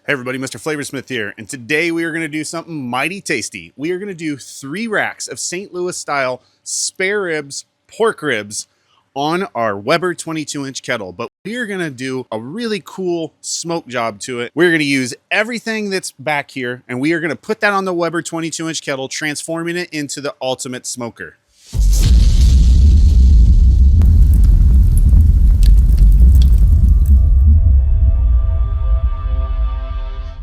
Hey everybody, MrFlavorsmith here, and today we are going to do something mighty tasty. We are going to do 3 racks of St. Louis style spare ribs, pork ribs, on our Weber 22-inch kettle. But we are going to do a really cool smoke job to it. We're going to use everything that's back here, and we are going to put that on the Weber 22-inch kettle, transforming it into the ultimate smoker.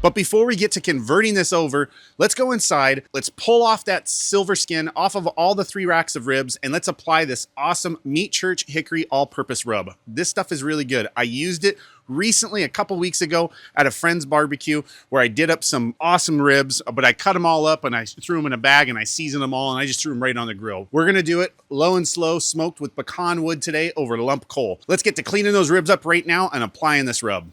But before we get to converting this over, let's go inside. Let's pull off that silver skin off of all the 3 racks of ribs, and let's apply this awesome Meat Church Hickory all-purpose rub. This stuff is really good. I used it recently, a couple weeks ago, at a friend's barbecue where I did up some awesome ribs, but I cut them all up and I threw them in a bag and I seasoned them all and I just threw them right on the grill. We're gonna do it low and slow, smoked with pecan wood today over lump coal. Let's get to cleaning those ribs up right now and applying this rub.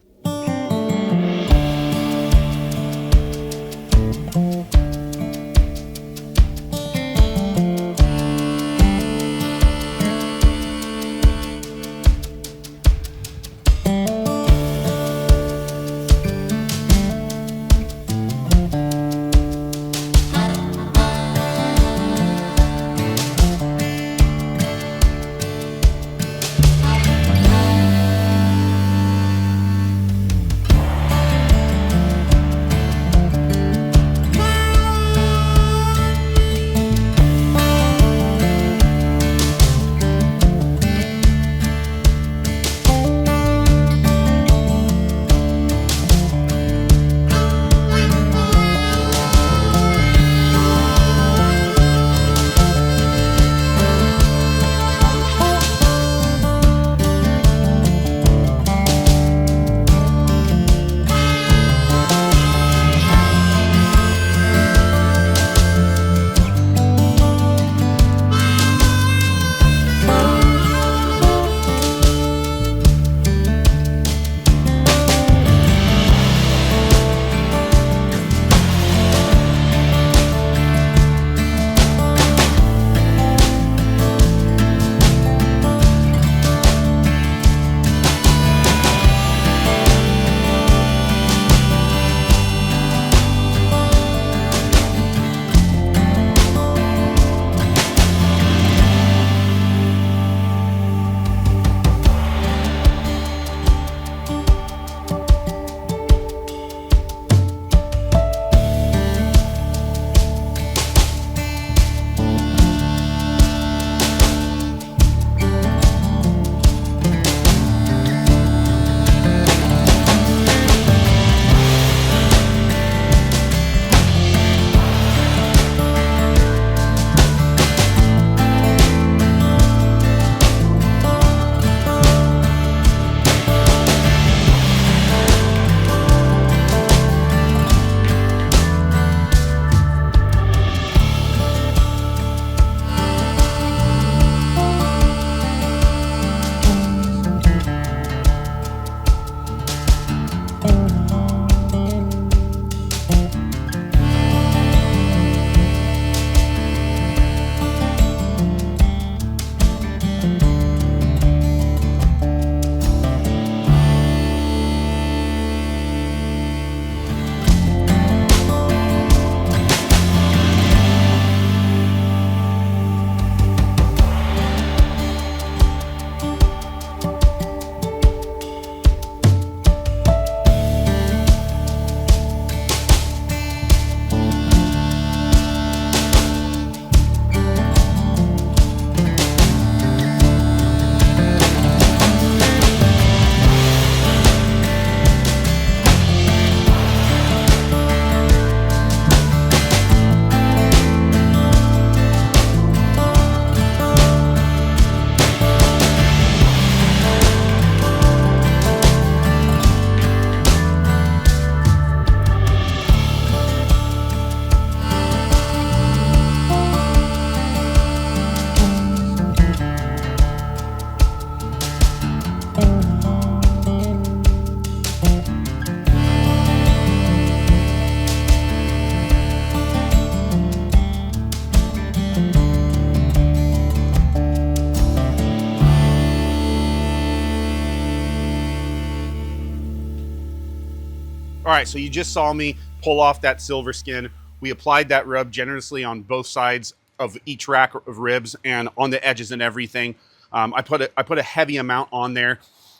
right, so you just saw me pull off that silver skin. We applied that rub generously on both sides of each rack of ribs and on the edges and everything. I put a heavy amount on there.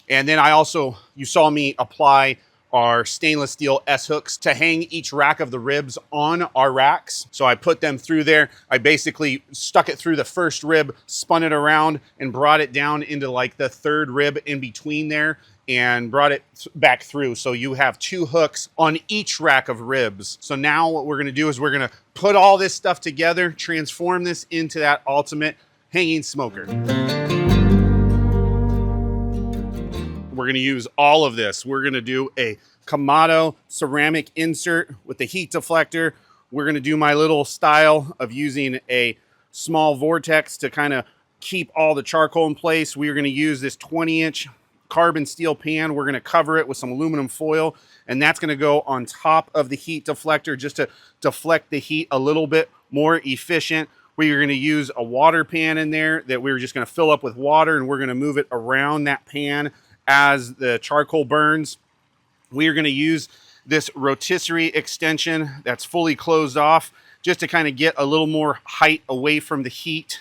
And then you saw me apply our stainless steel S-hooks to hang each rack of the ribs on our racks. So I put them through there. I basically stuck it through the first rib, spun it around, and brought it down into like the third rib in between there and brought it back through. So you have 2 hooks on each rack of ribs. So now what we're gonna do is we're gonna put all this stuff together, transform this into that ultimate hanging smoker. We're gonna use all of this. We're gonna do a Kamado ceramic insert with the heat deflector. We're gonna do my little style of using a small vortex to kind of keep all the charcoal in place. We are gonna use this 20-inch carbon steel pan. We're gonna cover it with some aluminum foil, and that's gonna go on top of the heat deflector just to deflect the heat a little bit more efficient. We are gonna use a water pan in there that we're just gonna fill up with water, and we're gonna move it around that pan as the charcoal burns. We are going to use this rotisserie extension that's fully closed off just to kind of get a little more height away from the heat.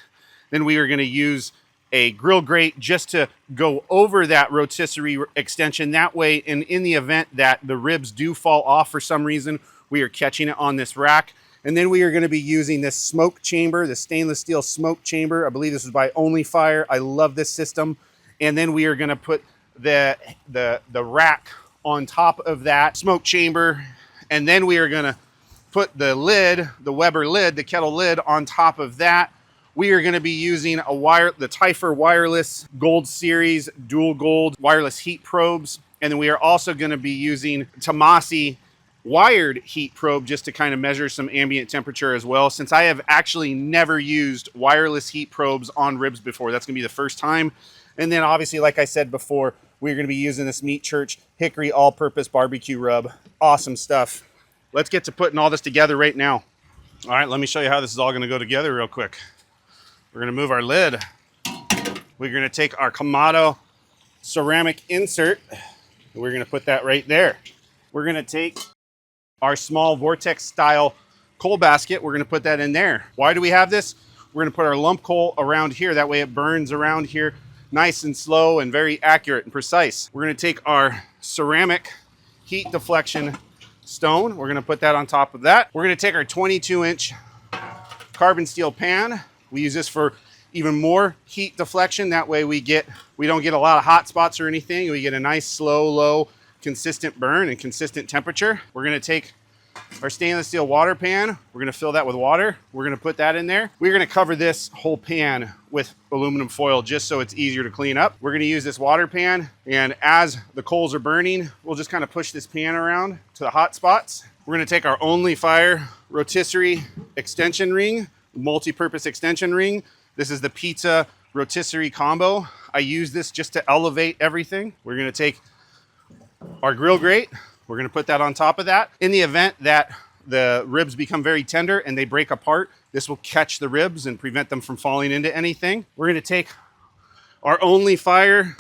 Then we are going to use a grill grate just to go over that rotisserie extension. That way, in the event that the ribs do fall off for some reason, we are catching it on this rack. And then we are going to be using this smoke chamber, the stainless steel smoke chamber. I believe this is by Only Fire. I love this system. And then we are going to put the rack on top of that smoke chamber, and then we are going to put the lid, the Weber lid, the kettle lid on top of that. We are going to be using the Typher wireless Gold Series dual gold wireless heat probes, and then we are also going to be using Tomasi wired heat probe just to kind of measure some ambient temperature as well, since I have actually never used wireless heat probes on ribs before. That's going to be the first time. And then obviously, like I said before, we're going to be using this Meat Church Hickory All-Purpose Barbecue Rub. Awesome stuff. Let's get to putting all this together right now. All right, let me show you how this is all going to go together real quick. We're going to move our lid. We're going to take our Kamado ceramic insert, and we're going to put that right there. We're going to take our small vortex style coal basket. We're going to put that in there. Why do we have this? We're going to put our lump coal around here. That way it burns around here nice and slow and very accurate and precise. We're going to take our ceramic heat deflection stone. We're going to put that on top of that. We're going to take our 22-inch carbon steel pan. We use this for even more heat deflection. That way we don't get a lot of hot spots or anything. We get a nice slow, low, consistent burn and consistent temperature. We're going to take our stainless steel water pan. We're going to fill that with water. We're going to put that in there. We're going to cover this whole pan with aluminum foil just so it's easier to clean up. We're going to use this water pan, and as the coals are burning, we'll just kind of push this pan around to the hot spots. We're going to take our Only Fire rotisserie extension ring, multi-purpose extension ring. This is the pizza rotisserie combo. I use this just to elevate everything. We're going to take our grill grate. We're going to put that on top of that. In the event that the ribs become very tender and they break apart, this will catch the ribs and prevent them from falling into anything. We're going to take our Only Fire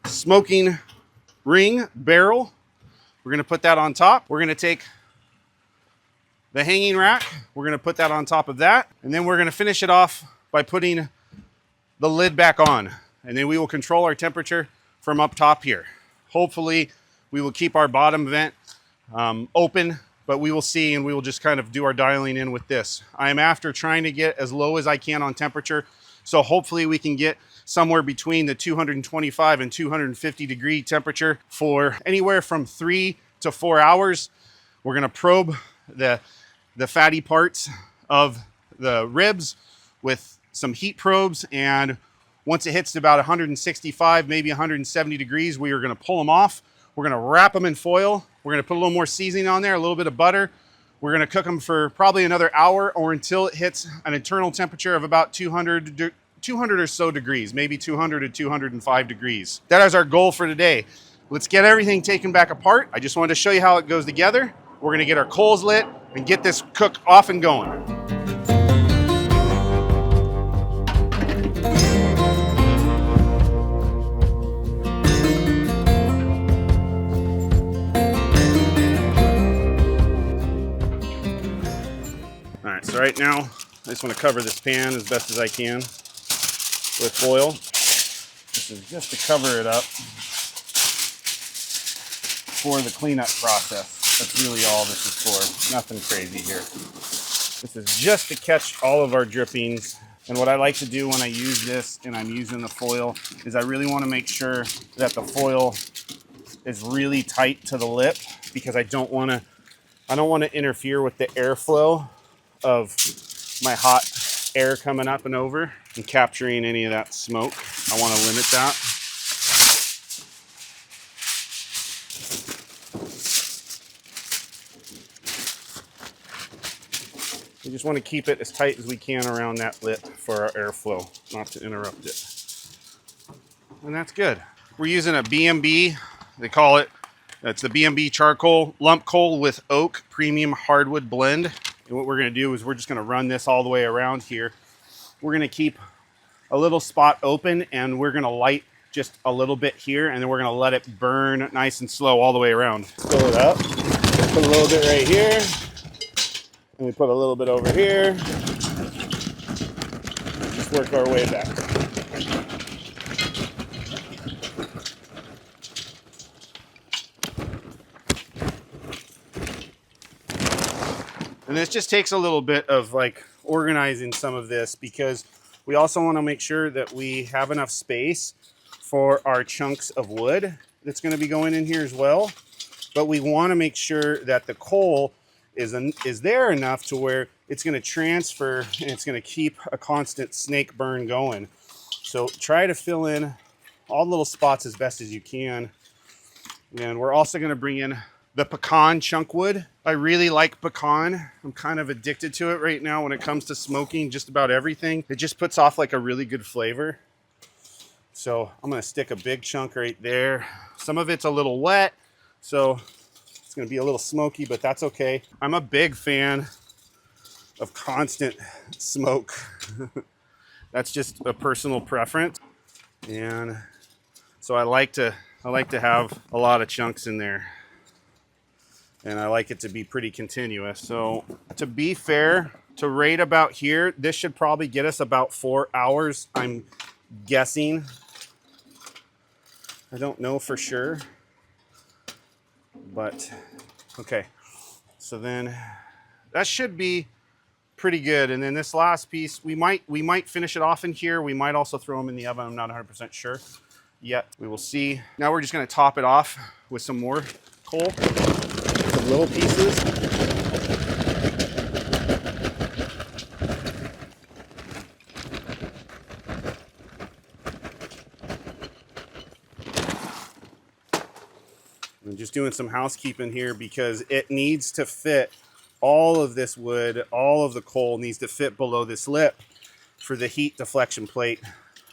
smoking ring barrel. We're going to put that on top. We're going to take the hanging rack. We're going to put that on top of that. And then we're going to finish it off by putting the lid back on. And then we will control our temperature from up top here. Hopefully we will keep our bottom vent open, but we will see, and we will just kind of do our dialing in with this. I am after trying to get as low as I can on temperature, so hopefully we can get somewhere between the 225 and 250 degree temperature for anywhere from 3 to 4 hours. We're going to probe the fatty parts of the ribs with some heat probes, and once it hits about 165, maybe 170 degrees, we are going to pull them off. We're going to wrap them in foil. We're going to put a little more seasoning on there, a little bit of butter. We're going to cook them for probably another hour or until it hits an internal temperature of about 200 or so degrees, maybe 200 to 205 degrees. That is our goal for today. Let's get everything taken back apart. I just wanted to show you how it goes together. We're going to get our coals lit and get this cook off and going. So right now, I just want to cover this pan as best as I can with foil. This is just to cover it up for the cleanup process. That's really all this is for. Nothing crazy here. This is just to catch all of our drippings. And what I like to do when I use this and I'm using the foil is I really want to make sure that the foil is really tight to the lip, because I don't want to interfere with the airflow of my hot air coming up and over and capturing any of that smoke. I want to limit that. We just want to keep it as tight as we can around that lip for our airflow, not to interrupt it. And that's good. We're using a B&B, they call it, that's the B&B charcoal lump coal with oak premium hardwood blend. And what we're going to do is we're just going to run this all the way around here. We're going to keep a little spot open and we're going to light just a little bit here, and then we're going to let it burn nice and slow all the way around. Fill it up, put a little bit right here. And we put a little bit over here. Just work our way back. And this just takes a little bit of like organizing some of this, because we also want to make sure that we have enough space for our chunks of wood that's going to be going in here as well. But we want to make sure that the coal is there enough to where it's going to transfer and it's going to keep a constant snake burn going. So try to fill in all the little spots as best as you can. And we're also going to bring in the pecan chunk wood. I really like pecan. I'm kind of addicted to it right now when it comes to smoking just about everything. It just puts off like a really good flavor. So I'm going to stick a big chunk right there. Some of it's a little wet, so it's going to be a little smoky, but that's okay. I'm a big fan of constant smoke. That's just a personal preference. And so I like to have a lot of chunks in there. And I like it to be pretty continuous. So to be fair, to rate about here, this should probably get us about 4 hours, I'm guessing. I don't know for sure. But okay, so then that should be pretty good. And then this last piece, we might finish it off in here. We might also throw them in the oven. I'm not 100% sure yet. We will see. Now we're just going to top it off with some more coal, some little pieces. I'm just doing some housekeeping here because it needs to fit, all of this wood, all of the coal needs to fit below this lip for the heat deflection plate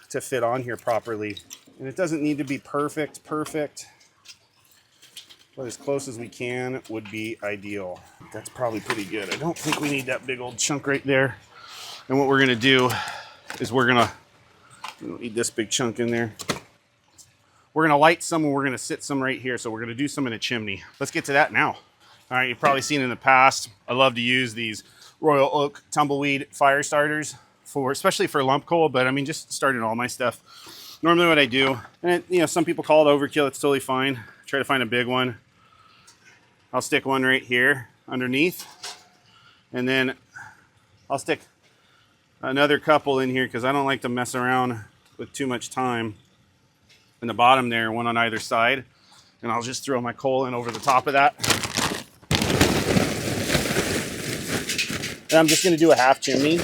to fit on here properly. And it doesn't need to be perfect, but as close as we can would be ideal. That's probably pretty good. I don't think we need that big old chunk right there. And what we're gonna do is we don't need this big chunk in there. We're gonna light some and we're gonna sit some right here. So we're gonna do some in a chimney. Let's get to that now. All right, you've probably seen in the past, I love to use these Royal Oak tumbleweed fire starters especially for lump coal, but I mean, just starting all my stuff. Normally what I do, and some people call it overkill, it's totally fine. Try to find a big one. I'll stick one right here underneath, and then I'll stick another couple in here because I don't like to mess around with too much time. In the bottom there, one on either side, and I'll just throw my coal in over the top of that. And I'm just going to do a half chimney.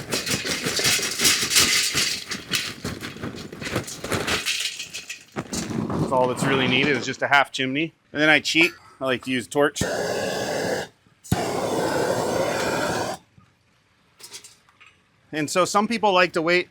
That's all that's really needed, is just a half chimney. And then I cheat. I like to use a torch. And so some people like to wait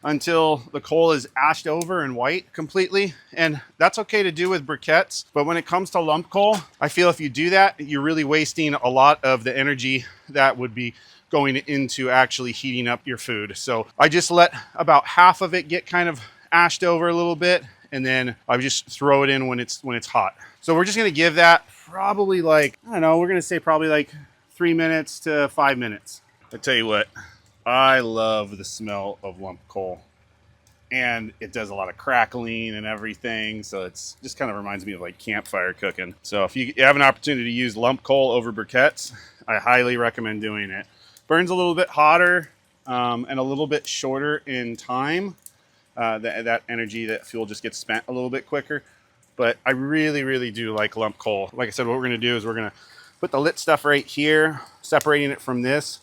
until the coal is ashed over and white completely. And that's okay to do with briquettes. But when it comes to lump coal, I feel if you do that, you're really wasting a lot of the energy that would be going into actually heating up your food. So I just let about half of it get kind of ashed over a little bit, and then I just throw it in when it's hot. So we're just gonna give that probably like, I don't know, we're gonna say probably like 3 minutes to 5 minutes. I tell you what, I love the smell of lump coal. And it does a lot of crackling and everything, so it's just kind of reminds me of like campfire cooking. So if you have an opportunity to use lump coal over briquettes, I highly recommend doing it. Burns a little bit hotter and a little bit shorter in time. That energy, that fuel just gets spent a little bit quicker. But I really, really do like lump coal. Like I said, what we're going to do is we're going to put the lit stuff right here, separating it from this.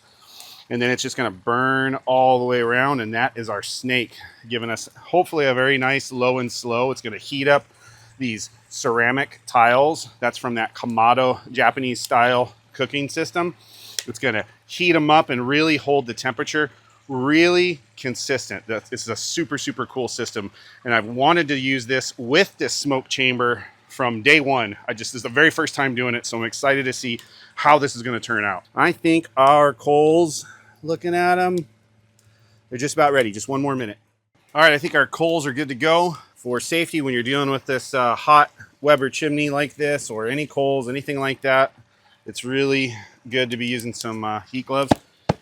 And then it's just going to burn all the way around, and that is our snake, giving us hopefully a very nice low and slow. It's going to heat up these ceramic tiles. That's from that Kamado Japanese style cooking system. It's going to heat them up and really hold the temperature really consistent. This is a super, super cool system, and I've wanted to use this with this smoke chamber from day one. This is the very first time doing it, so I'm excited to see how this is going to turn out. I think our coals, looking at them, they're just about ready. Just one more minute. All right, I think our coals are good to go. For safety, when you're dealing with this hot Weber chimney like this, or any coals, anything like that, it's really good to be using some heat gloves.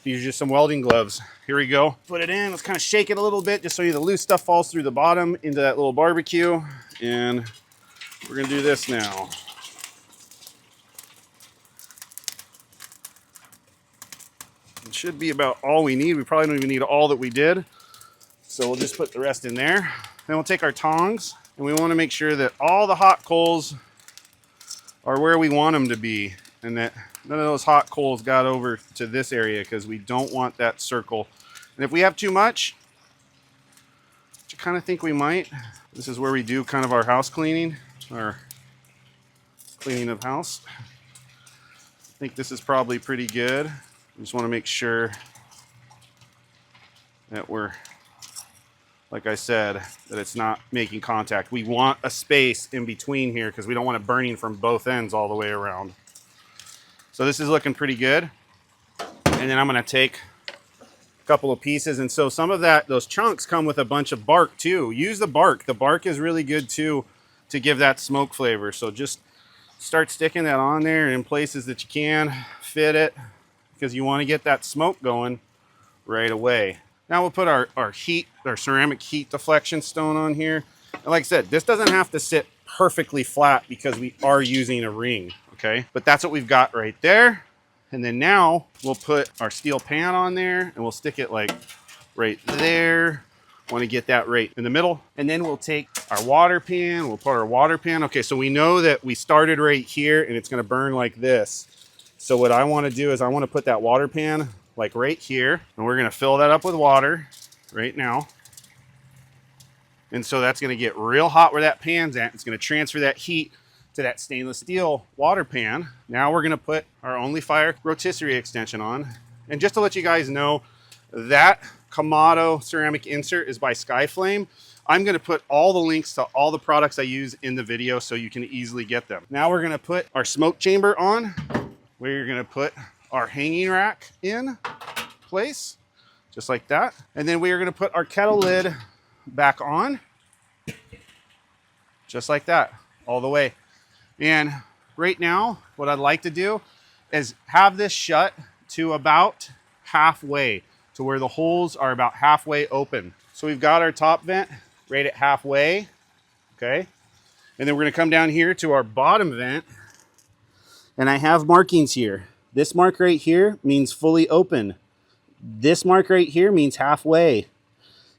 These are just some welding gloves. Here we go. Put it in. Let's kind of shake it a little bit just so the loose stuff falls through the bottom into that little barbecue. And we're going to do this now. It should be about all we need. We probably don't even need all that we did. So we'll just put the rest in there. Then we'll take our tongs, and we want to make sure that all the hot coals are where we want them to be, and that none of those hot coals got over to this area, because we don't want that circle. And if we have too much, which I kind of think we might, this is where we do kind of our house cleaning, our cleaning of house. I think this is probably pretty good. I just want to make sure that we're, like I said, that it's not making contact. We want a space in between here because we don't want it burning from both ends all the way around. So this is looking pretty good. And then I'm going to take a couple of pieces. And so some of those chunks come with a bunch of bark too. Use the bark. The bark is really good too to give that smoke flavor. So just start sticking that on there in places that you can fit it, because you want to get that smoke going right away. Now we'll put our ceramic heat deflection stone on here. And like I said, this doesn't have to sit perfectly flat because we are using a ring, okay? But that's what we've got right there. And then now we'll put our steel pan on there, and we'll stick it like right there. Want to get that right in the middle. And then we'll take our water pan. We'll put our water pan. Okay, so we know that we started right here, and it's going to burn like this. So what I want to do is I want to put that water pan like right here, and we're going to fill that up with water right now. And so that's going to get real hot where that pan's at. It's going to transfer that heat to that stainless steel water pan. Now we're going to put our Only Fire rotisserie extension on. And just to let you guys know, that Kamado ceramic insert is by Skyflame. I'm going to put all the links to all the products I use in the video so you can easily get them. Now we're going to put our smoke chamber on. We're going to put our hanging rack in place, just like that. And then we are going to put our kettle lid back on, just like that, all the way. And right now, what I'd like to do is have this shut to about halfway, to where the holes are about halfway open. So we've got our top vent right at halfway, okay? And then we're going to come down here to our bottom vent. And I have markings here. This mark right here means fully open. This mark right here means halfway.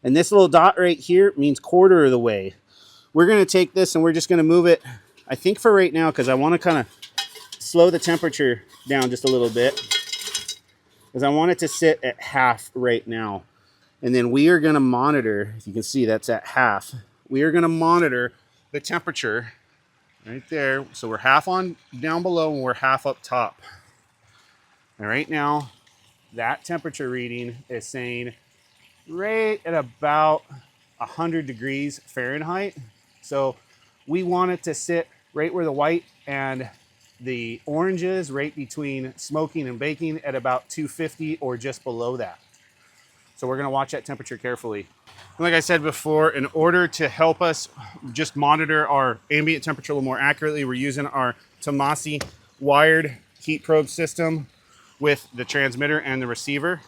And this little dot right here means quarter of the way. We're going to take this and we're just going to move it, I think for right now, because I want to kind of slow the temperature down just a little bit, because I want it to sit at half right now. And then we are going to monitor, if you can see that's at half, we are going to monitor the temperature right there. So we're half on down below and we're half up top. And right now, that temperature reading is saying right at about 100 degrees Fahrenheit. So we want it to sit right where the white and the orange is, right between smoking and baking at about 250 or just below that. So we're going to watch that temperature carefully. Like I said before, in order to help us just monitor our ambient temperature a little more accurately, we're using our Tomasi wired heat probe system. with the transmitter and the receiver.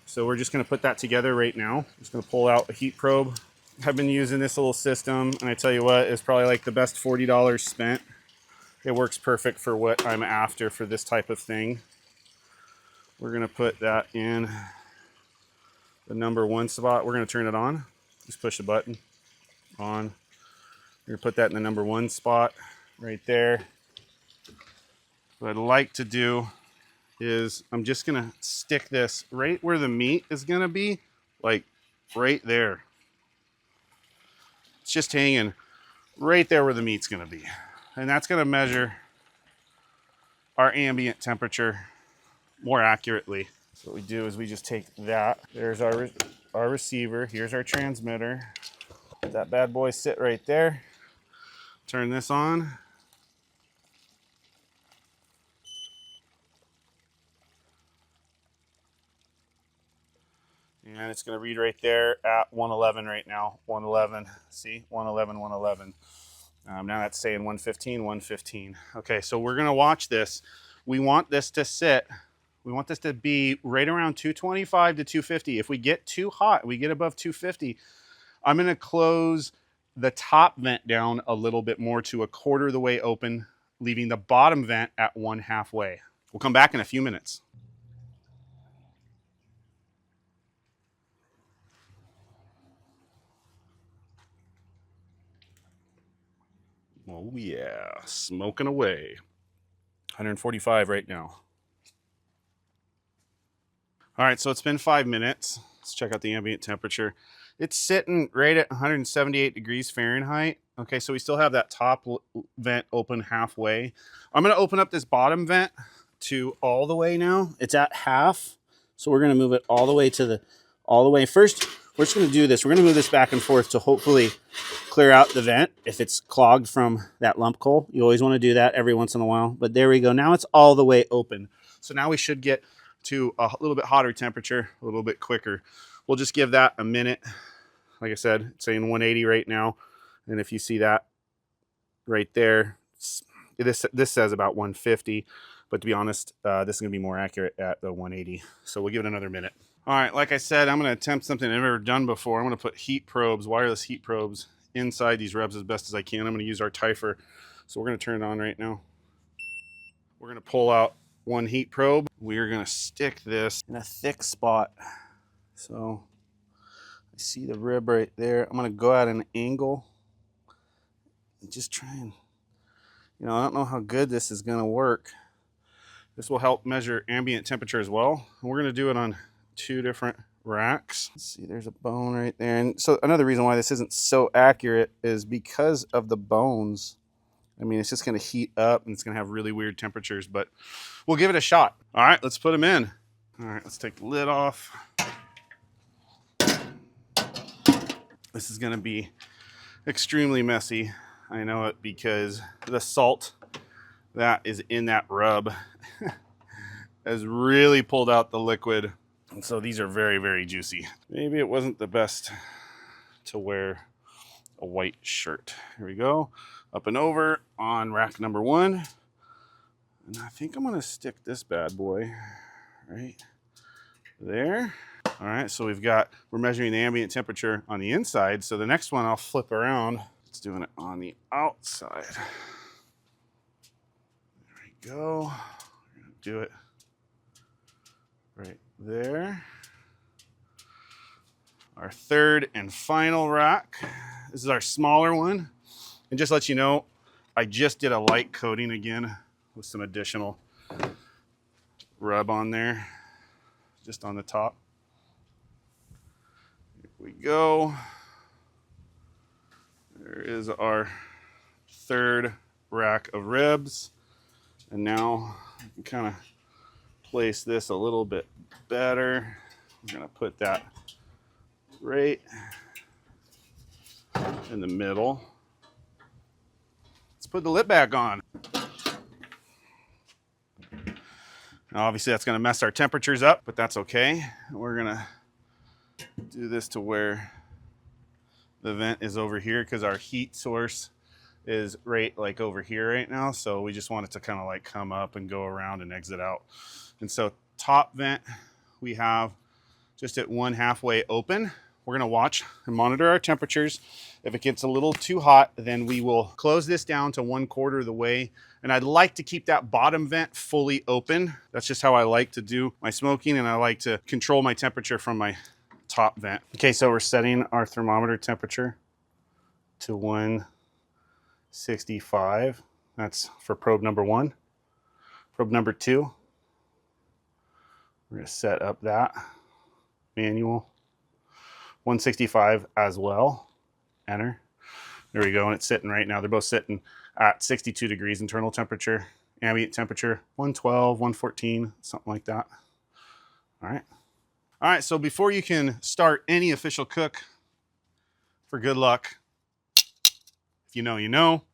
So we're just gonna put that together right now. Just gonna pull out a heat probe. I've been using this little system, and I tell you what, it's probably like the best $40 spent. It works perfect for what I'm after for this type of thing. We're gonna put that in the number 1 spot. We're gonna turn it on. Just push the button, on. We're gonna put that in the number 1 spot right there. What I'd like to do is I'm just gonna stick this right where the meat is gonna be, like right there. It's just hanging right there where the meat's gonna be. And that's gonna measure our ambient temperature more accurately. So what we do is we just take that. There's our receiver. Here's our transmitter. Let that bad boy sit right there. Turn this on. And it's going to read right there at 111 right now. 111. See? 111, 111. Now that's saying 115, 115. Okay, so we're going to watch this. We want this to sit. We want this to be right around 225 to 250. If we get too hot, we get above 250, I'm going to close the top vent down a little bit more to 1/4 of the way open, leaving the bottom vent at 1/2 way. We'll come back in a few minutes. Oh yeah, smoking away. 145 right now. All right, so it's been 5 minutes. Let's check out the ambient temperature. It's sitting right at 178 degrees Fahrenheit. Okay, so we still have that top vent open halfway. I'm gonna open up this bottom vent to all the way now. It's at half. So we're gonna move it all the way to all the way. First, we're just gonna do this. We're gonna move this back and forth to hopefully clear out the vent if it's clogged from that lump coal. You always wanna do that every once in a while. But there we go. Now it's all the way open. So now we should get to a little bit hotter temperature, a little bit quicker. We'll just give that a minute. Like I said, it's saying 180 right now. And if you see that right there, this says about 150. But to be honest, this is going to be more accurate at the 180. So we'll give it another minute. All right, like I said, I'm going to attempt something I've never done before. I'm going to put heat probes, wireless heat probes, inside these rubs as best as I can. I'm going to use our Typher. So we're going to turn it on right now. We're going to pull out one heat probe. We're going to stick this in a thick spot. So I see the rib right there. I'm going to go at an angle and just try and, I don't know how good this is going to work. This will help measure ambient temperature as well. And we're going to do it on 2 different racks. Let's see, there's a bone right there. And so another reason why this isn't so accurate is because of the bones. I mean, it's just going to heat up and it's going to have really weird temperatures, but we'll give it a shot. All right, let's put them in. All right, let's take the lid off. This is going to be extremely messy. I know it because the salt that is in that rub has really pulled out the liquid. And so these are very, very juicy. Maybe it wasn't the best to wear a white shirt. Here we go. Up and over on rack number 1. And I think I'm going to stick this bad boy right there. All right, so we're measuring the ambient temperature on the inside. So the next one I'll flip around. It's doing it on the outside. There we go. We're going to do it right there. Our third and final rack. This is our smaller one. And just to let you know, I just did a light coating again with some additional rub on there, just on the top. Here we go. There is our third rack of ribs. And now I can kind of place this a little bit better. We're going to put that right in the middle. Let's put the lid back on. Now obviously that's going to mess our temperatures up, but that's okay. We're going to do this to where the vent is over here because our heat source is right over here right now. So we just want it to kind of come up and go around and exit out. And so top vent we have just at one halfway open. We're gonna watch and monitor our temperatures. If it gets a little too hot, then we will close this down to 1/4 of the way. And I'd like to keep that bottom vent fully open. That's just how I like to do my smoking, and I like to control my temperature from my top vent. Okay, so we're setting our thermometer temperature to 165. That's for probe number 1. Probe number 2, we're gonna set up that manual. 165 as well. Enter. There we go, and it's sitting right now. They're both sitting at 62 degrees internal temperature. Ambient temperature 112, 114, something like that. All right. All right, so before you can start any official cook, for good luck, if you know, you know.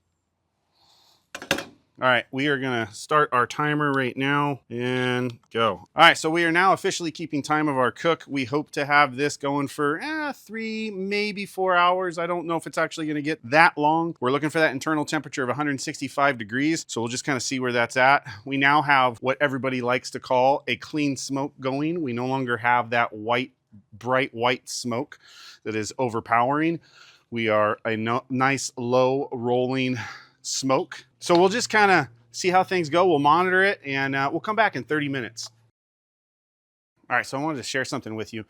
All right, we are gonna start our timer right now and go. All right, so we are now officially keeping time of our cook. We hope to have this going for 3, maybe 4 hours. I don't know if it's actually gonna get that long. We're looking for that internal temperature of 165 degrees, so we'll just kind of see where that's at. We now have what everybody likes to call a clean smoke going. We no longer have that white, bright white smoke that is overpowering. We are a nice low rolling smoke. So we'll just kind of see how things go. We'll monitor it, and we'll come back in 30 minutes. All right, so I wanted to share something with you.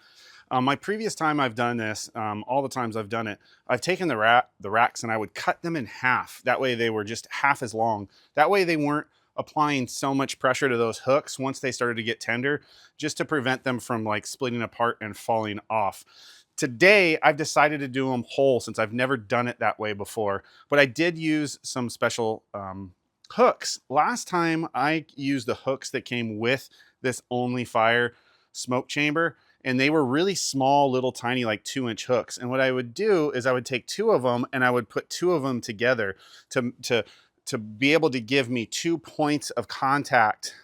My previous time I've done this, all the times I've done it, I've taken the racks and I would cut them in half. That way they were just half as long. That way they weren't applying so much pressure to those hooks once they started to get tender, just to prevent them from like splitting apart and falling off. Today, I've decided to do them whole since I've never done it that way before, but I did use some special hooks. Last time I used the hooks that came with this Only Fire smoke chamber, and they were really small, little tiny, like 2-inch hooks. And what I would do is I would take 2 of them and I would put 2 of them together to be able to give me 2 points of contact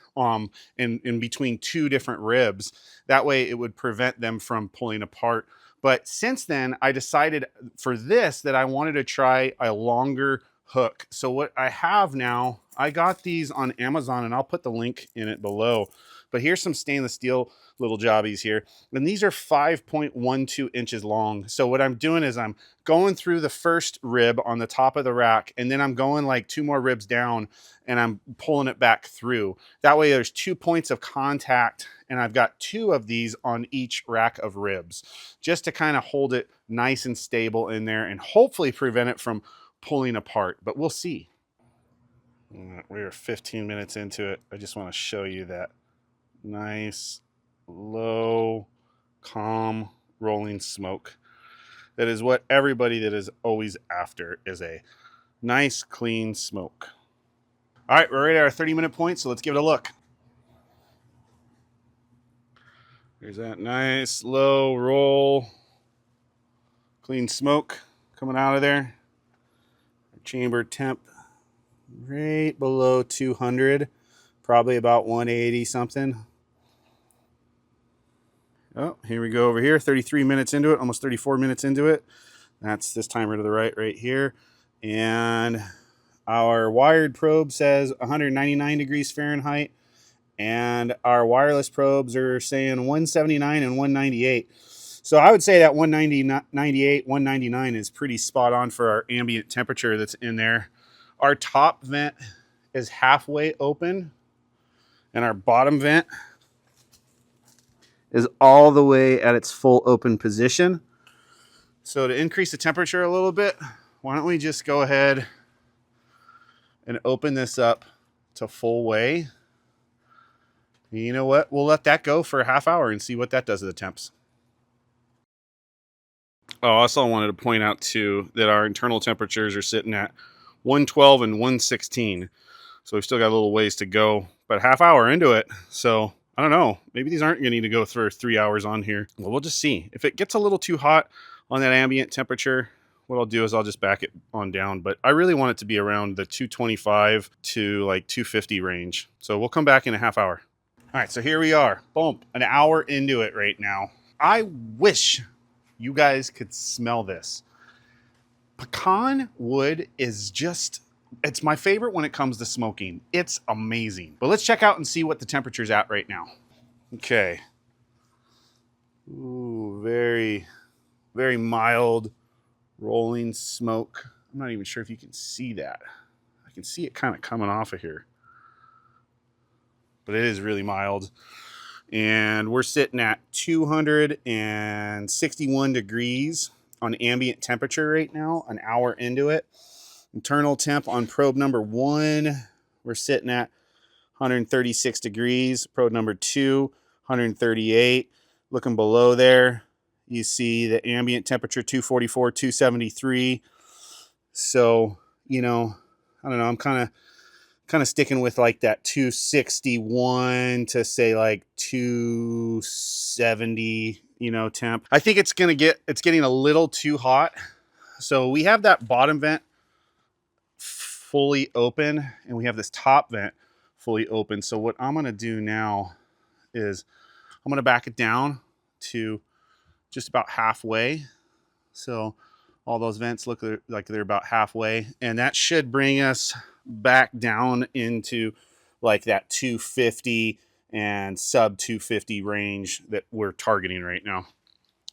in between 2 different ribs. That way it would prevent them from pulling apart. But since then, I decided for this that I wanted to try a longer hook. So what I have now, I got these on Amazon, and I'll put the link in it below. But here's some stainless steel little jobbies here. And these are 5.12 inches long. So what I'm doing is I'm going through the first rib on the top of the rack, and then I'm going like 2 more ribs down, and I'm pulling it back through. That way there's 2 points of contact, and I've got 2 of these on each rack of ribs, just to kind of hold it nice and stable in there and hopefully prevent it from pulling apart, but we'll see. We're 15 minutes into it. I just want to show you that nice, low, calm, rolling smoke. That is what everybody that is always after, is a nice, clean smoke. All right, we're ready at our 30-minute point, so let's give it a look. There's that nice, low roll, clean smoke coming out of there. Our chamber temp right below 200, probably about 180 something. Oh, here we go over here, 33 minutes into it, almost 34 minutes into it. That's this timer to the right here. And our wired probe says 199 degrees Fahrenheit. And our wireless probes are saying 179 and 198. So I would say that 198, 199 is pretty spot on for our ambient temperature that's in there. Our top vent is halfway open, and our bottom vent is all the way at its full open position. So to increase the temperature a little bit, why don't we just go ahead and open this up to full way. You know what? We'll let that go for a half hour and see what that does to the temps. Oh, also I wanted to point out too that our internal temperatures are sitting at 112 and 116. So we've still got a little ways to go, but half hour into it. So I don't know, maybe these aren't going to need to go for 3 hours on here. Well, we'll just see. If it gets a little too hot on that ambient temperature, what I'll do is I'll just back it on down, but I really want it to be around the 225 to like 250 range. So we'll come back in a half hour. All right, so here we are, boom, an hour into it right now. I wish you guys could smell this. Pecan wood is just, it's my favorite when it comes to smoking. It's amazing. But let's check out and see what the temperature's at right now. Okay. Ooh, very, very mild rolling smoke. I'm not even sure if you can see that. I can see it kind of coming off of here, but it is really mild. And we're sitting at 261 degrees on ambient temperature right now, an hour into it. Internal temp on probe number 1, we're sitting at 136 degrees. Probe number 2, 138. Looking below there, you see the ambient temperature 244, 273. So, you know, I don't know, I'm kind of sticking with like that 261 to say like 270, temp. I think it's getting a little too hot. So we have that bottom vent fully open and we have this top vent fully open. So what I'm going to do now is I'm going to back it down to just about halfway. So all those vents look like they're about halfway, and that should bring us back down into like that 250 and sub 250 range that we're targeting right now.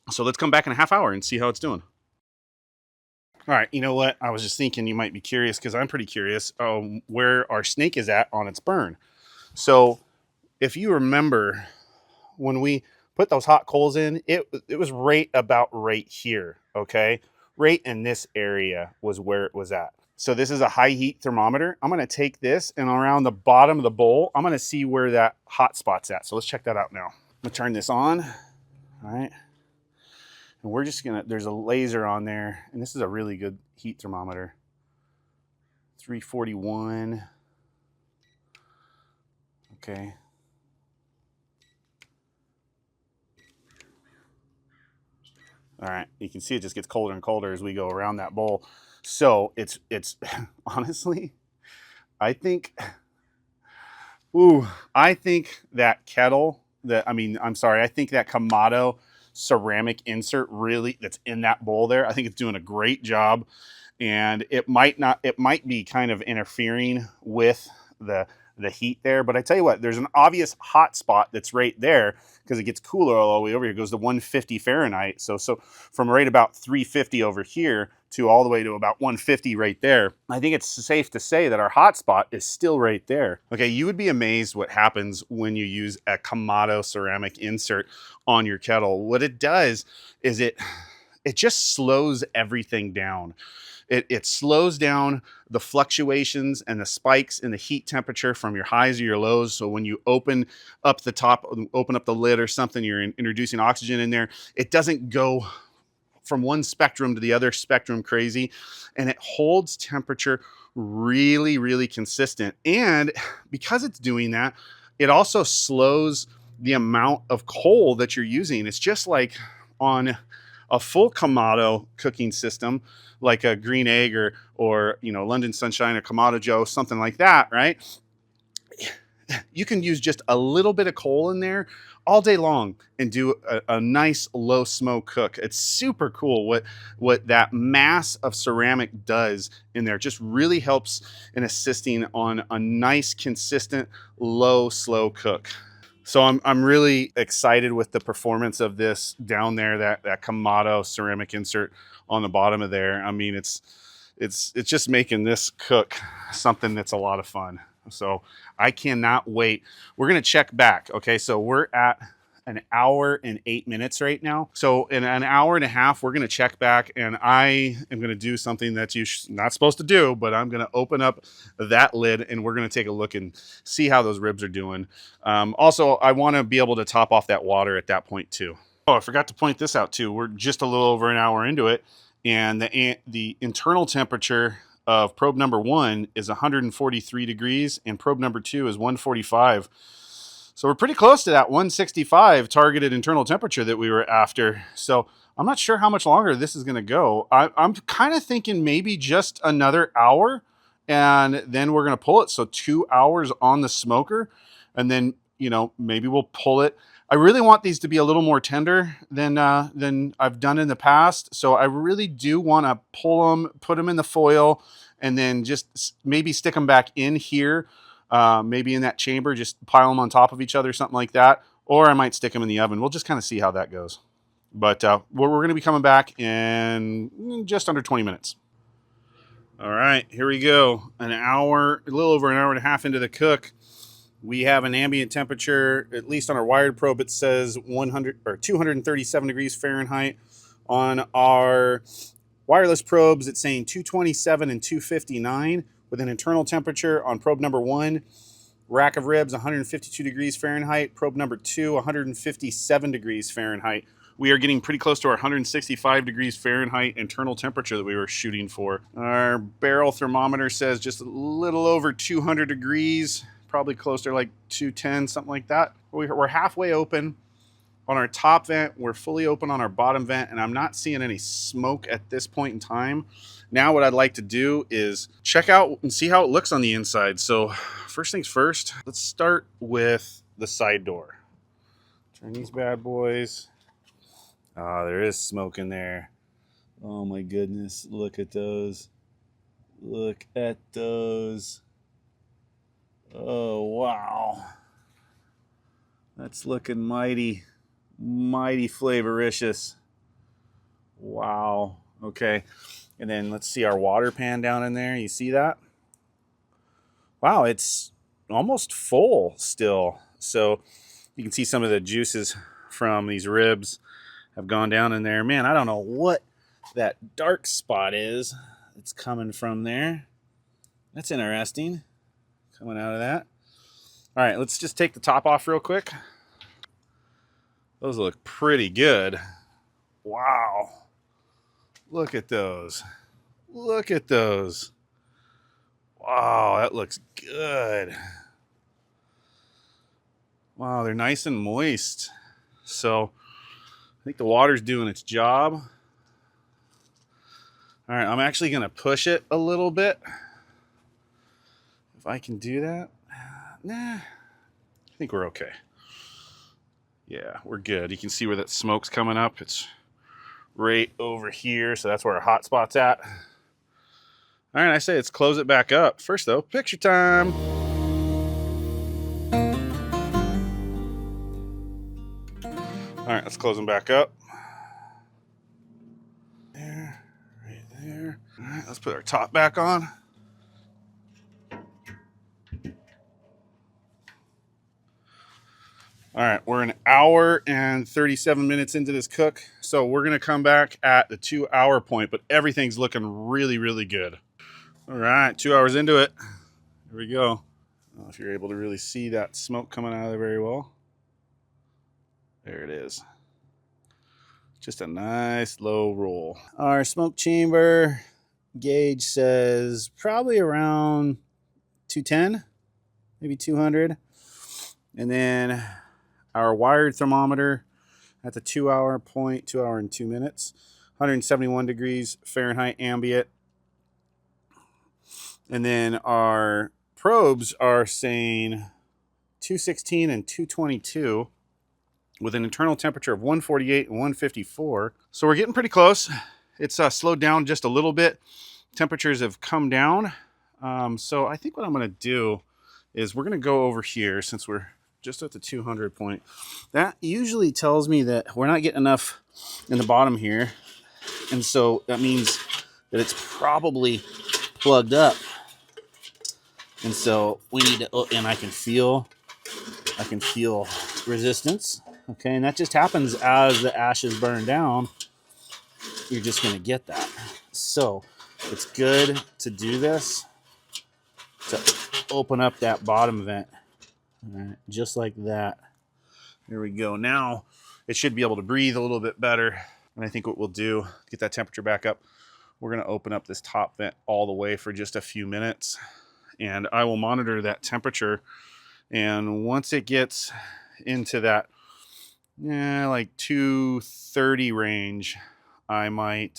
So let's come back in a half hour and see how it's doing. All right, you know what? I was just thinking you might be curious, because I'm pretty curious where our snake is at on its burn. So if you remember, when we put those hot coals in, it was right here, okay? Right in this area was where it was at. So this is a high heat thermometer. I'm gonna take this, and around the bottom of the bowl, I'm gonna see where that hot spot's at. So let's check that out now. I'm gonna turn this on, all right? And we're just gonna, there's a laser on there, and this is a really good heat thermometer. 341, okay. All right, you can see it just gets colder and colder as we go around that bowl. So it's honestly, I think that kettle, I think that Kamado ceramic insert really that's in that bowl there, I think it's doing a great job. And it might be kind of interfering with the heat there, but I tell you what, there's an obvious hot spot that's right there, because it gets cooler all the way over here. It goes to 150 Fahrenheit. So from right about 350 over here to all the way to about 150 right there, I think it's safe to say that our hot spot is still right there. Okay, you would be amazed what happens when you use a Kamado ceramic insert on your kettle. What it does is it just slows everything down. It slows down the fluctuations and the spikes in the heat temperature from your highs or your lows. So when you open up the lid or something, you're introducing oxygen in there, it doesn't go from one spectrum to the other spectrum crazy, and it holds temperature really, really consistent. And because it's doing that, it also slows the amount of coal that you're using. It's just like on a full Kamado cooking system, like a Green Egg or London Sunshine or Kamado Joe, something like that, right? You can use just a little bit of coal in there all day long and do a nice low smoke cook. It's super cool what that mass of ceramic does in there. It just really helps in assisting on a nice, consistent, low, slow cook. So I'm really excited with the performance of this down there, that Kamado ceramic insert on the bottom of there. I mean, it's just making this cook something that's a lot of fun. So I cannot wait. We're gonna check back. Okay, so we're at an hour and 8 minutes right now. So in an hour and a half, we're gonna check back, and I am gonna do something that you're not supposed to do, but I'm gonna open up that lid and we're gonna take a look and see how those ribs are doing. Also, I wanna be able to top off that water at that point too. Oh, I forgot to point this out too. We're just a little over an hour into it, and the internal temperature of probe number 1 is 143 degrees and probe number 2 is 145. So we're pretty close to that 165 targeted internal temperature that we were after. So I'm not sure how much longer this is going to go. I'm kind of thinking maybe just another hour, and then we're going to pull it. So 2 hours on the smoker, and then, maybe we'll pull it. I really want these to be a little more tender than I've done in the past. So I really do want to pull them, put them in the foil, and then just maybe stick them back in here. Maybe in that chamber, just pile them on top of each other, something like that. or I might stick them in the oven. We'll just kind of see how that goes. But we're going to be coming back in just under 20 minutes. All right, here we go. An hour, a little over an hour and a half into the cook. We have an ambient temperature, at least on our wired probe, it says 100 or 237 degrees Fahrenheit. On our wireless probes, it's saying 227 and 259 with an internal temperature on probe number 1. Rack of ribs, 152 degrees Fahrenheit. Probe number 2, 157 degrees Fahrenheit. We are getting pretty close to our 165 degrees Fahrenheit internal temperature that we were shooting for. Our barrel thermometer says just a little over 200 degrees, probably closer like 210, something like that. We're halfway open on our top vent. We're fully open on our bottom vent, and I'm not seeing any smoke at this point in time. Now what I'd like to do is check out and see how it looks on the inside. So first things first, let's start with the side door. Turn these bad boys. Ah, there is smoke in there. Oh my goodness, look at those. Look at those. Oh, wow. That's looking mighty flavoricious. Wow. Okay. And then let's see our water pan down in there. You see that? Wow, it's almost full still. So you can see some of the juices from these ribs have gone down in there. Man, I don't know what that dark spot is. It's coming from there. That's interesting. Coming out of that. All right, let's just take the top off real quick. Those look pretty good. Wow. Look at those. Look at those. Wow, that looks good. Wow, they're nice and moist. So I think the water's doing its job. All right, I'm actually going to push it a little bit. If I can do that. Nah, I think we're okay. Yeah, we're good. You can see where that smoke's coming up. It's right over here, so that's where our hot spot's at. All right, I say let's close it back up. First, though, picture time. All right, let's close them back up. There, right there. All right, let's put our top back on. All right, we're an hour and 37 minutes into this cook, so we're going to come back at the 2-hour point, but everything's looking really, really good. All right, 2 hours into it. Here we go. I don't know if you're able to really see that smoke coming out of there very well. There it is. Just a nice low roll. Our smoke chamber gauge says probably around 210, maybe 200. And then our wired thermometer at the 2-hour point, 2 hour and 2 minutes, 171 degrees Fahrenheit ambient. And then our probes are saying 216 and 222 with an internal temperature of 148 and 154. So we're getting pretty close. It's slowed down just a little bit. Temperatures have come down. So I think what I'm going to do is we're going to go over here since we're just at the 200 point. That usually tells me that we're not getting enough in the bottom here. And so that means that it's probably plugged up. And so we need to, and I can feel resistance. Okay, and that just happens as the ashes burn down. You're just going to get that. So it's good to do this, to open up that bottom vent. All right, just like that. There we go. Now it should be able to breathe a little bit better. And I think what we'll do, get that temperature back up, we're going to open up this top vent all the way for just a few minutes. And I will monitor that temperature. And once it gets into that like 230 range, I might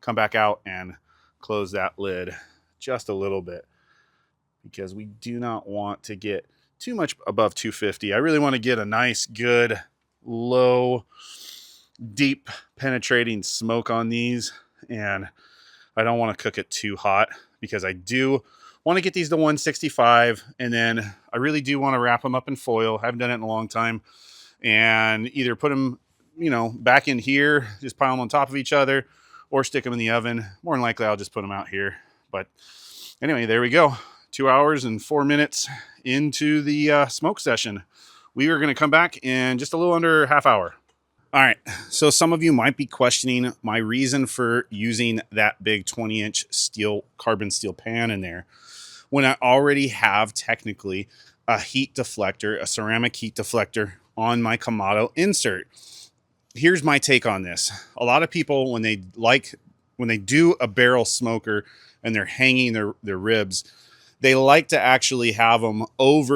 come back out and close that lid just a little bit, because we do not want to get too much above 250. I really want to get a nice, good, low, deep penetrating smoke on these, and I don't want to cook it too hot because I do want to get these to 165, and then I really do want to wrap them up in foil. I haven't done it in a long time. and either put them, you know, back in here, just pile them on top of each other, or stick them in the oven. More than likely, I'll just put them out here. But anyway, there we go. 2 hours and 4 minutes into the smoke session. We are going to come back in just a little under a half hour. All right, so some of you might be questioning my reason for using that big 20-inch carbon steel pan in there when I already have technically a heat deflector, a ceramic heat deflector on my Kamado insert. Here's my take on this. A lot of people, when they do a barrel smoker and they're hanging their ribs, they like to actually have them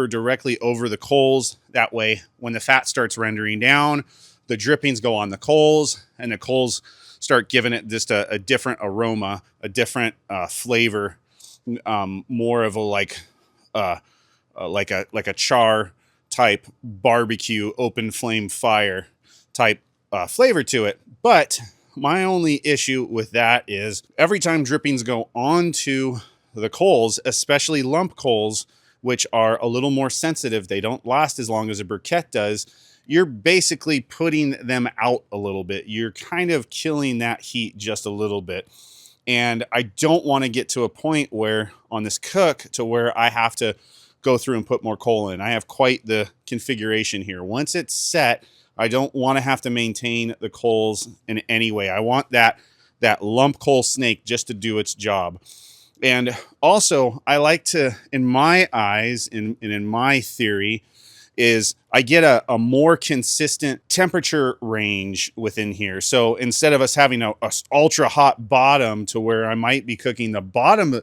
directly over the coals. That way, when the fat starts rendering down, the drippings go on the coals, and the coals start giving it just a different aroma, a different flavor, more of a like a char type barbecue, open flame fire type flavor to it. But my only issue with that is every time drippings go onto the coals, especially lump coals, which are a little more sensitive, they don't last as long as a briquette does. You're basically putting them out a little bit. You're kind of killing that heat just a little bit. And I don't want to get to a point where on this cook to where I have to go through and put more coal in. I have quite the configuration here. Once it's set, I don't want to have to maintain the coals in any way. I want that lump coal snake just to do its job. And also, I like to, in my eyes, and in my theory, is I get a more consistent temperature range within here. So instead of us having a ultra hot bottom to where I might be cooking the bottom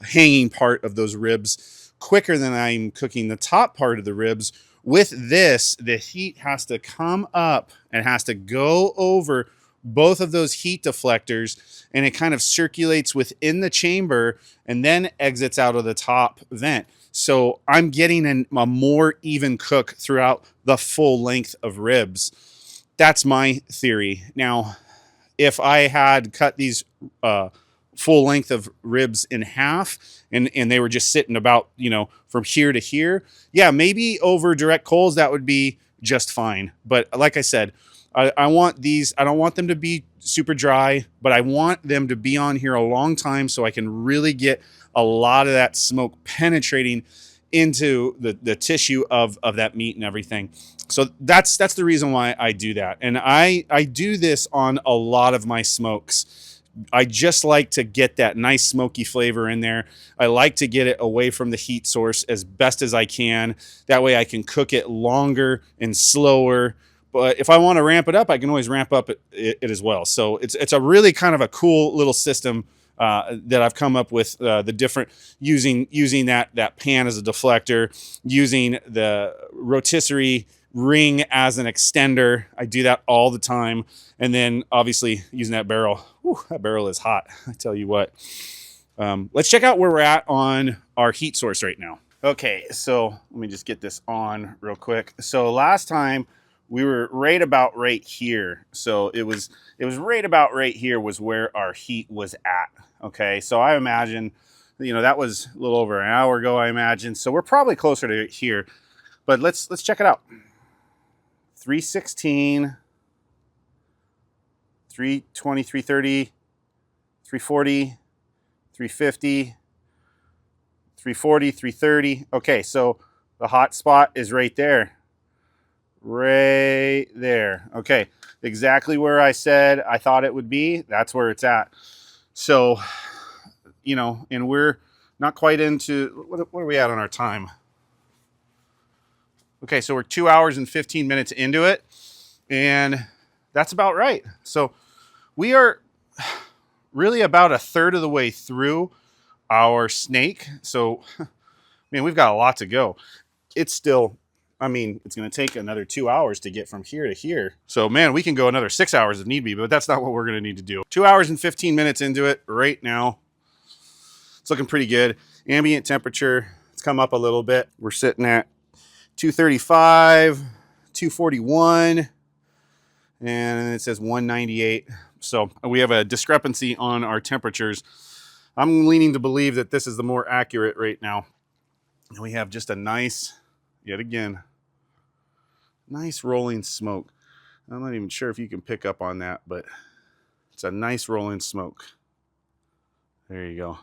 hanging part of those ribs quicker than I'm cooking the top part of the ribs, with this, the heat has to come up and has to go over both of those heat deflectors, and it kind of circulates within the chamber and then exits out of the top vent. So I'm getting a more even cook throughout the full length of ribs. That's my theory. Now, if I had cut these full length of ribs in half and they were just sitting about, you know, from here to here, yeah, maybe over direct coals, that would be just fine. But like I said, I want these, I don't want them to be super dry, but I want them to be on here a long time so I can really get a lot of that smoke penetrating into the tissue of that meat and everything. So that's the reason why I do that. And I do this on a lot of my smokes. I just like to get that nice smoky flavor in there. I like to get it away from the heat source as best as I can. That way I can cook it longer and slower. But if I want to ramp it up, I can always ramp up it as well. So it's a really kind of a cool little system that I've come up with, the different using that pan as a deflector, using the rotisserie ring as an extender. I do that all the time. And then obviously using that barrel. Whew, that barrel is hot, I tell you what. Let's check out where we're at on our heat source right now. Okay, so let me just get this on real quick. So last time we were right about right here. So it was right about right here was where our heat was at. Okay, so I imagine, you know, that was a little over an hour ago, I imagine. So we're probably closer to here, but let's check it out. 316, 320, 330, 340, 350, 340, 330. Okay, so the hot spot is right there. Right there. Okay, exactly where I said I thought it would be. That's where it's at. So, you know, and we're not quite into, what are we at on our time? Okay, so we're 2 hours and 15 minutes into it, and that's about right. So we are really about a third of the way through our snake. So, man, we've got a lot to go. It's still, I mean, it's going to take another 2 hours to get from here to here. So, man, we can go another 6 hours if need be, but that's not what we're going to need to do. 2 hours and 15 minutes into it right now. It's looking pretty good. Ambient temperature, it's come up a little bit. We're sitting at 235, 241, and it says 198. So we have a discrepancy on our temperatures. I'm leaning to believe that this is the more accurate right now. And we have just a nice, yet again, Nice rolling smoke. I'm not even sure if you can pick up on that, but it's a nice rolling smoke. There you go.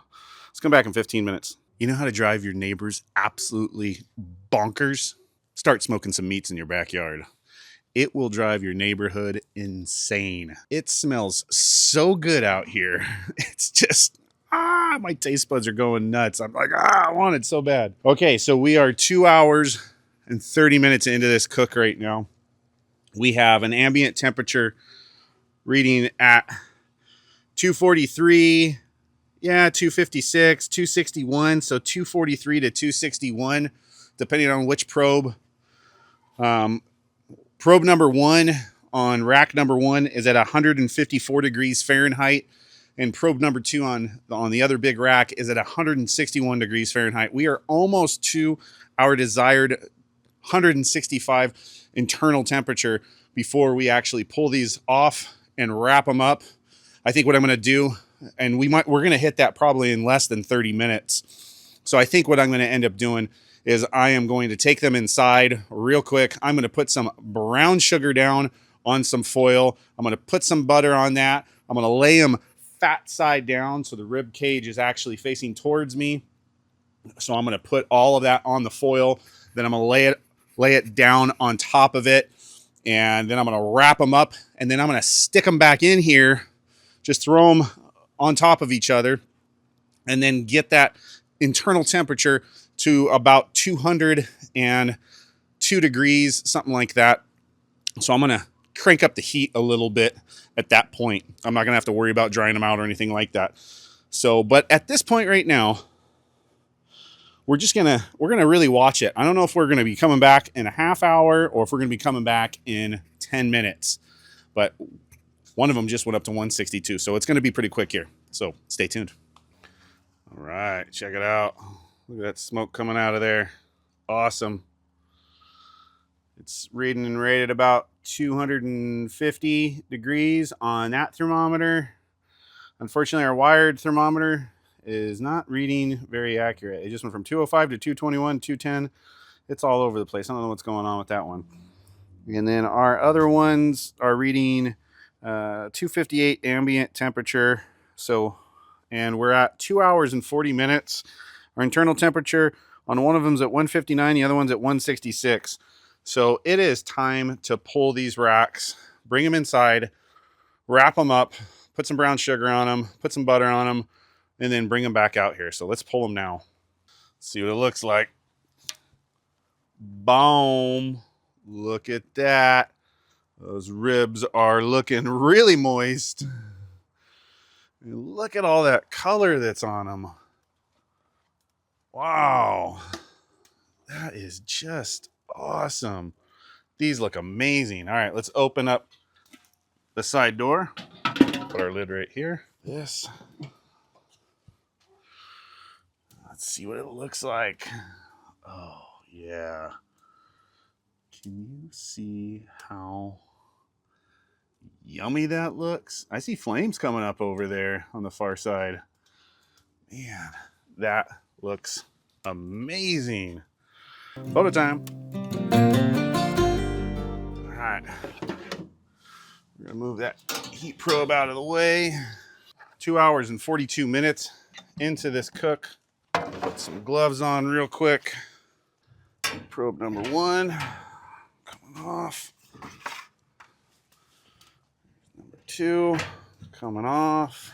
Let's come back in 15 minutes. You know how to drive your neighbors absolutely bonkers? Start smoking some meats in your backyard. It will drive your neighborhood insane. It smells so good out here. It's just, my taste buds are going nuts. I'm like, I want it so bad. Okay, so we are 2 hours and 30 minutes into this cook right now. We have an ambient temperature reading at 243, 256, 261, so 243 to 261, depending on which probe. Probe number 1 on rack number 1 is at 154 degrees Fahrenheit, and probe number 2 on the other big rack is at 161 degrees Fahrenheit. We are almost to our desired 165 internal temperature before we actually pull these off and wrap them up. I think what I'm going to do, and we're going to hit that probably in less than 30 minutes. So I think what I'm going to end up doing is I am going to take them inside real quick. I'm going to put some brown sugar down on some foil. I'm going to put some butter on that. I'm going to lay them fat side down so the rib cage is actually facing towards me. So I'm going to put all of that on the foil. Then I'm going to lay it down on top of it. And then I'm going to wrap them up. And then I'm going to stick them back in here. Just throw them on top of each other. And then get that internal temperature to about 202 degrees, something like that. So I'm going to crank up the heat a little bit at that point. I'm not going to have to worry about drying them out or anything like that. So, but at this point right now, we're going to really watch it. I don't know if we're going to be coming back in a half hour or if we're going to be coming back in 10 minutes. But one of them just went up to 162. So it's going to be pretty quick here. So stay tuned. All right, check it out. Look at that smoke coming out of there. Awesome. It's reading and rated about 250 degrees on that thermometer. Unfortunately, our wired thermometer is not reading very accurate. It just went from 205 to 221, 210. It's all over the place. I don't know what's going on with that one. And then our other ones are reading 258 ambient temperature. And we're at 2 hours and 40 minutes. Our internal temperature on one of them is at 159, the other one's at 166. So it is time to pull these racks, bring them inside, wrap them up, put some brown sugar on them, put some butter on them, and then bring them back out here. So let's pull them now. See what it looks like. Boom. Look at that. Those ribs are looking really moist. And look at all that color that's on them. Wow. That is just awesome. These look amazing. All right, let's open up the side door. Put our lid right here. Let's see what it looks like. Oh, yeah. Can you see how yummy that looks? I see flames coming up over there on the far side. Man, that looks amazing. Photo time. All right. We're going to move that heat probe out of the way. 2 hours and 42 minutes into this cook. Put some gloves on real quick. Probe number 1 coming off. Number 2 coming off.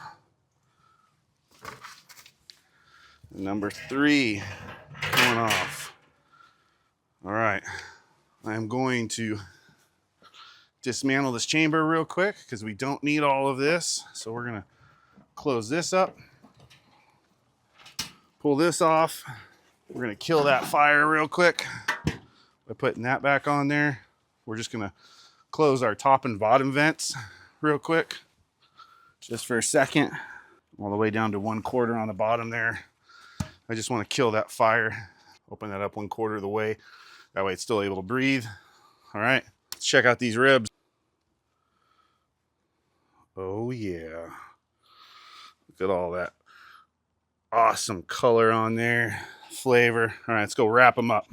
And number 3 coming off. All right. I'm going to dismantle this chamber real quick because we don't need all of this. So we're going to close this up. Pull this off. We're going to kill that fire real quick by putting that back on there. We're just going to close our top and bottom vents real quick, just for a second, all the way down to 1/4 on the bottom there. I just want to kill that fire. Open that up 1/4 of the way. That way it's still able to breathe. All right, let's check out these ribs. Oh yeah. Look at all that awesome color on there. Flavor. All right, let's go wrap them up.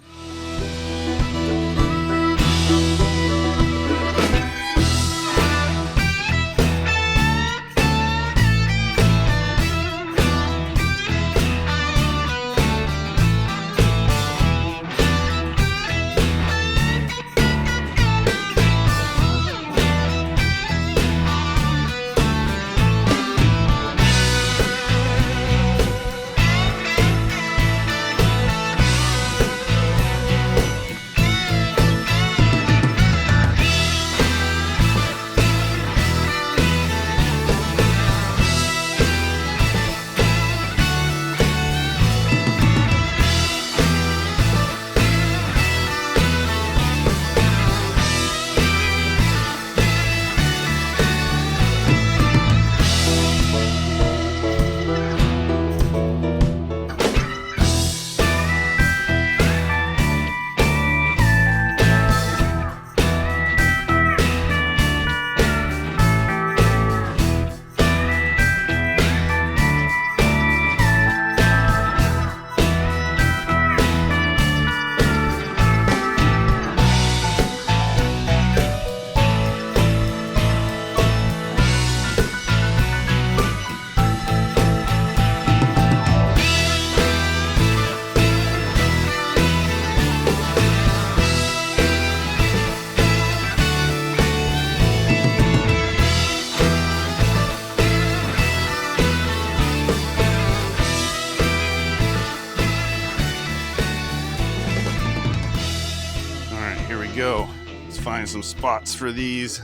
Here we go. Let's find some spots for these.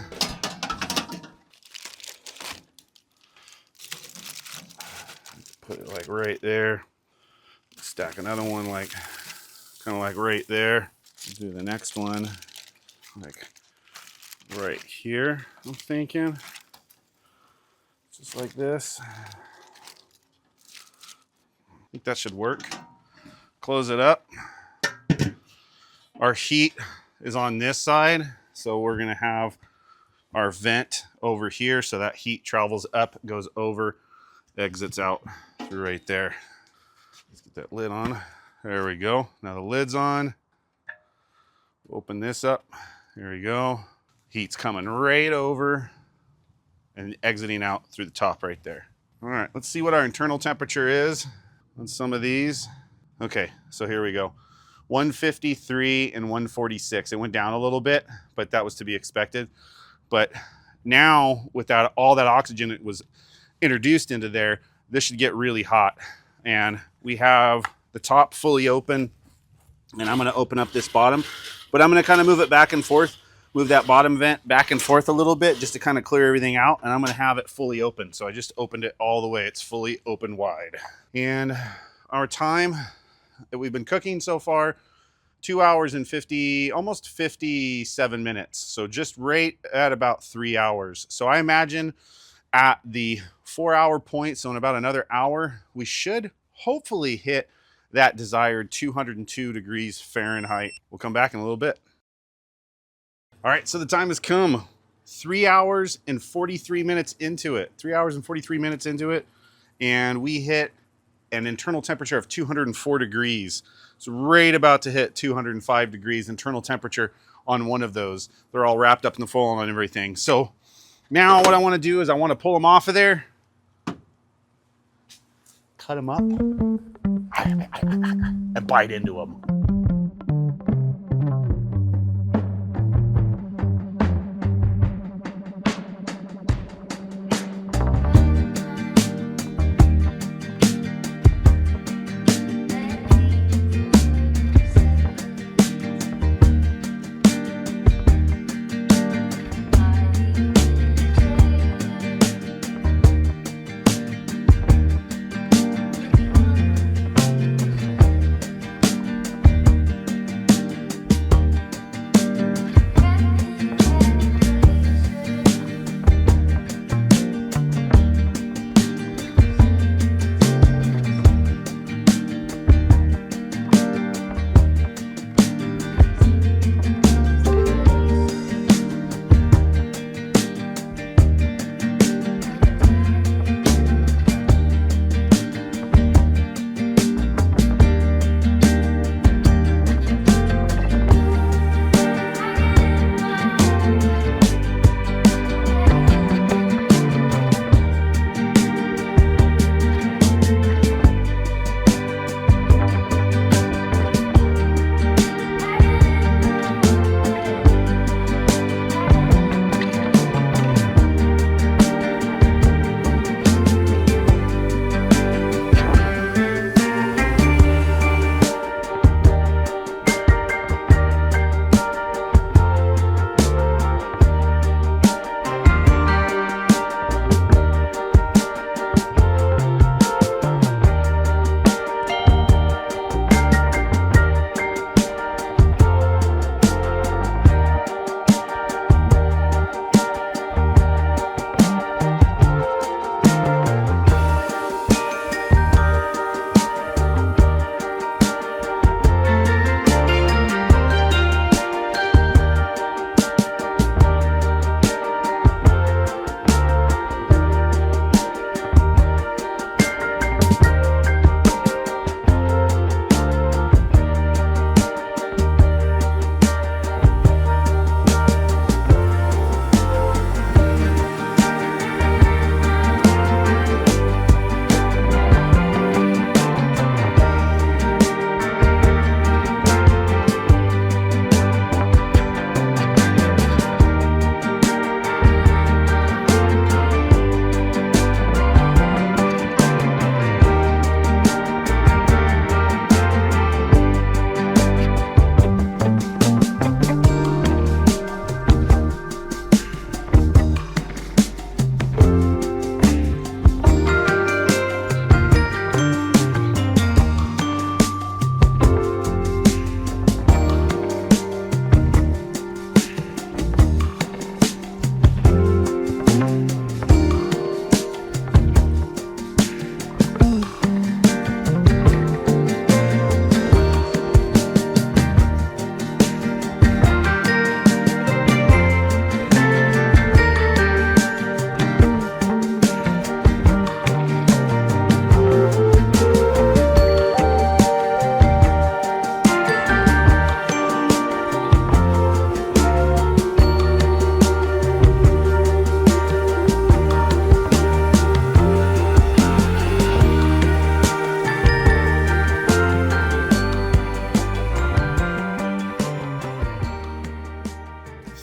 Put it like right there. Stack another one like kind of like right there. Do the next one like right here, I'm thinking. Just like this. I think that should work. Close it up. Our heat is on this side, so we're gonna have our vent over here, so that heat travels up, goes over, exits out through right there. Let's get that lid on. There we go. Now the lid's on. Open this up. There we go. Heat's coming right over and exiting out through the top right there. All right, let's see what our internal temperature is on some of these. Okay, so here we go. 153 and 146. It went down a little bit, but that was to be expected. But now, with all that oxygen that was introduced into there, this should get really hot. And we have the top fully open, and I'm gonna open up this bottom, but I'm gonna kind of move it back and forth, move that bottom vent back and forth a little bit just to kind of clear everything out, and I'm gonna have it fully open. So I just opened it all the way. It's fully open wide. And our time that we've been cooking so far, 2 hours and almost 57 minutes. So just right at about 3 hours. So I imagine at the 4 hour point, so in about another hour, we should hopefully hit that desired 202 degrees Fahrenheit. We'll come back in a little bit. All right, so the time has come. 3 hours and 43 minutes into it. 3 hours and 43 minutes into it. And we hit an internal temperature of 204 degrees. It's right about to hit 205 degrees internal temperature on one of those. They're all wrapped up in the foil and everything. So now what I want to do is I want to pull them off of there, cut them up, and bite into them.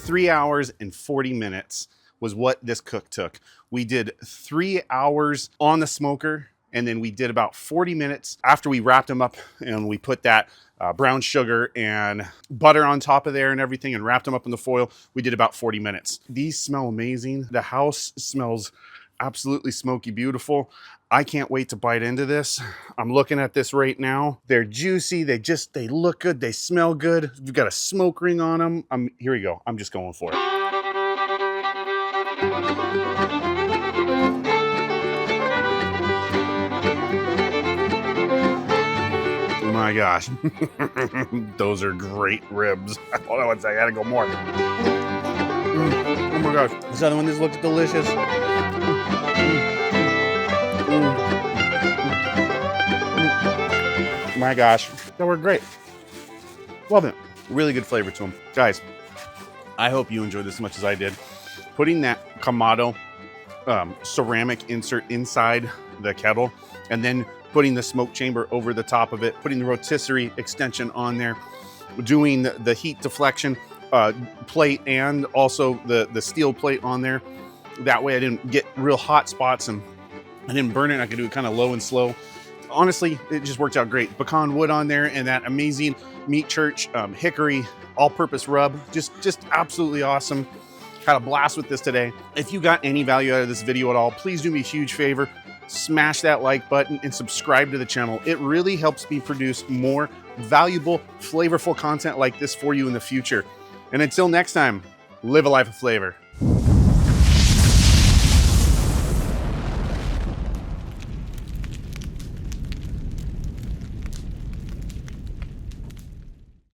3 hours and 40 minutes was what this cook took. We did 3 hours on the smoker, and then we did about 40 minutes after we wrapped them up and we put that brown sugar and butter on top of there and everything and wrapped them up in the foil. We did about 40 minutes. These smell amazing. The house smells absolutely smoky beautiful. I can't wait to bite into this. I'm looking at this right now. They're juicy. They look good. They smell good. You've got a smoke ring on them. Here we go. I'm just going for it. Oh my gosh. Those are great ribs. Hold on one second. I gotta go more. Oh my gosh. This other one, this looks delicious. My gosh, they were great. Love it. Really good flavor to them. Guys, I hope you enjoyed this as much as I did. Putting that Kamado ceramic insert inside the kettle and then putting the smoke chamber over the top of it, putting the rotisserie extension on there, doing the heat deflection plate and also the steel plate on there. That way I didn't get real hot spots and I didn't burn it. I could do it kind of low and slow. Honestly, it just worked out great. Pecan wood on there and that amazing Meat Church hickory all-purpose rub. Just absolutely awesome. Had a blast with this today. If you got any value out of this video at all, please do me a huge favor. Smash that like button and subscribe to the channel. It really helps me produce more valuable, flavorful content like this for you in the future. And until next time, live a life of flavor.